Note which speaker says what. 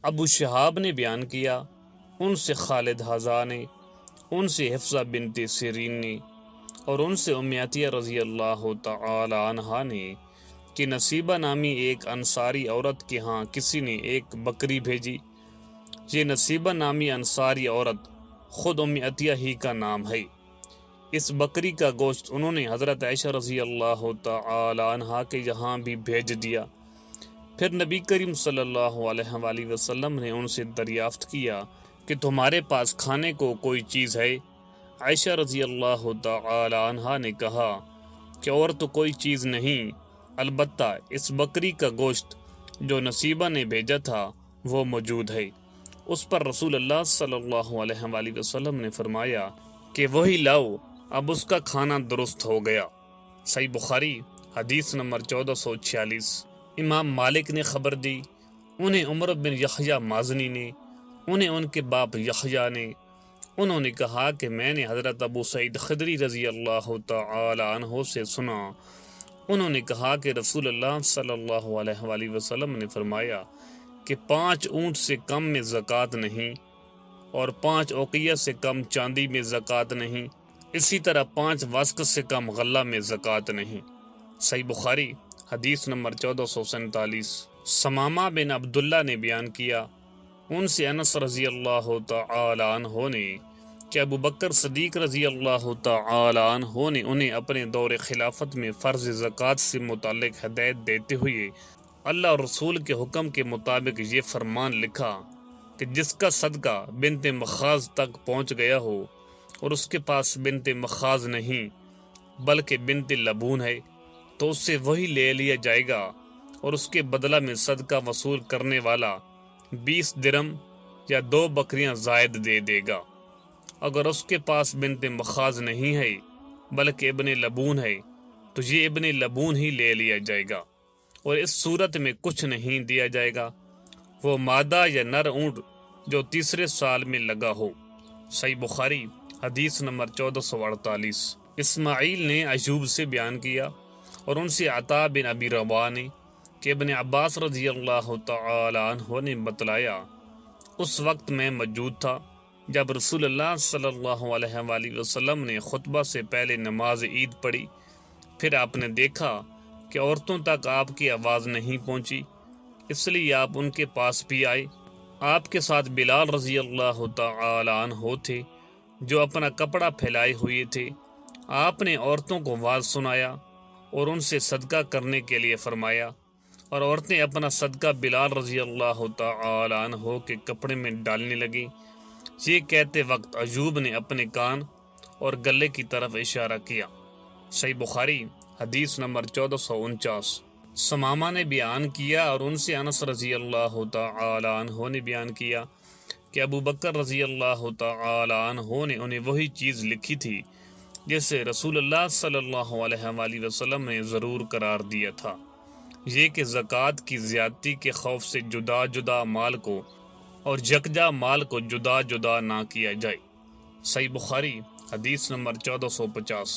Speaker 1: ابو شہاب نے بیان کیا، ان سے خالد حذا نے، ان سے حفصہ بنت سیرین نے، اور ان سے ام عطیہ رضی اللہ تعالی عنہا نے کہ نصیبہ نامی ایک انصاری عورت کے ہاں کسی نے ایک بکری بھیجی۔ یہ نصیبہ نامی انصاری عورت خود ام عطیہ ہی کا نام ہے۔ اس بکری کا گوشت انہوں نے حضرت عائشہ رضی اللہ تعالی عنہا کے یہاں بھی بھیج دیا۔ پھر نبی کریم صلی اللہ علیہ وآلہ وسلم نے ان سے دریافت کیا کہ تمہارے پاس کھانے کو کوئی چیز ہے؟ عائشہ رضی اللہ تعالی عنہا نے کہا کہ اور تو کوئی چیز نہیں، البتہ اس بکری کا گوشت جو نصیبہ نے بھیجا تھا وہ موجود ہے۔ اس پر رسول اللہ صلی اللہ علیہ وآلہ وسلم نے فرمایا کہ وہی لاؤ، اب اس کا کھانا درست ہو گیا۔ صحیح بخاری حدیث نمبر 1446۔ امام مالک نے خبر دی، انہیں عمر بن یحییٰ مازنی نے، انہیں ان کے باپ یحییٰ نے، انہوں نے کہا کہ میں نے حضرت ابو سعید خدری رضی اللہ تعالی عنہ سے سنا، انہوں نے کہا کہ رسول اللہ صلی اللہ علیہ وآلہ وسلم نے فرمایا کہ 5 اونٹ سے کم میں زکوٰۃ نہیں، اور 5 اوقیہ سے کم چاندی میں زکوٰۃ نہیں، اسی طرح 5 وسق سے کم غلہ میں زکوٰۃ نہیں۔ صحیح بخاری حدیث نمبر 1447۔ ثمامہ بن عبداللہ نے بیان کیا، ان سے انس رضی اللہ تعالی عنہ نے کہ ابو بکر صدیق رضی اللہ تعالی عنہ نے انہیں اپنے دور خلافت میں فرض زکوٰۃ سے متعلق ہدایت دیتے ہوئے اللہ اور رسول کے حکم کے مطابق یہ فرمان لکھا کہ جس کا صدقہ بنت مخاض تک پہنچ گیا ہو اور اس کے پاس بنت مخاض نہیں بلکہ بنت لبون ہے تو اس سے وہی لے لیا جائے گا، اور اس کے بدلہ میں صدقہ وصول کرنے والا 20 درم یا 2 بکریاں زائد دے دے گا۔ اگر اس کے پاس بنت مخاض نہیں ہے بلکہ ابن لبون ہے تو یہ ابن لبون ہی لے لیا جائے گا، اور اس صورت میں کچھ نہیں دیا جائے گا، وہ مادہ یا نر اونٹ جو تیسرے سال میں لگا ہو۔ صحیح بخاری حدیث نمبر 1448۔ اسماعیل نے ایوب سے بیان کیا، اور ان سے عطا بن ابی رباح نے کہ ابن عباس رضی اللہ تعالی عنہ نے بتلایا، اس وقت میں موجود تھا جب رسول اللہ صلی اللہ علیہ وآلہ وسلم نے خطبہ سے پہلے نماز عید پڑھی، پھر آپ نے دیکھا کہ عورتوں تک آپ کی آواز نہیں پہنچی، اس لیے آپ ان کے پاس بھی آئے۔ آپ کے ساتھ بلال رضی اللہ تعالی عنہ تھے جو اپنا کپڑا پھیلائے ہوئے تھے۔ آپ نے عورتوں کو واز سنایا اور ان سے صدقہ کرنے کے لیے فرمایا، اور عورتیں اپنا صدقہ بلال رضی اللہ تعالی عنہ کے کپڑے میں ڈالنے لگیں۔ یہ کہتے وقت ایوب نے اپنے کان اور گلے کی طرف اشارہ کیا۔ صحیح بخاری حدیث نمبر 1449۔ ثمامہ نے بیان کیا، اور ان سے انس رضی اللہ تعالی عنہ نے بیان کیا کہ ابو بکر رضی اللہ تعالی عنہ نے انہیں وہی چیز لکھی تھی جسے رسول اللہ صلی اللہ علیہ وآلہ وسلم نے ضرور قرار دیا تھا، یہ کہ زکوٰۃ کی زیادتی کے خوف سے جدا جدا مال کو اور یکجا مال کو جدا جدا نہ کیا جائے۔ صحیح بخاری حدیث نمبر 1450۔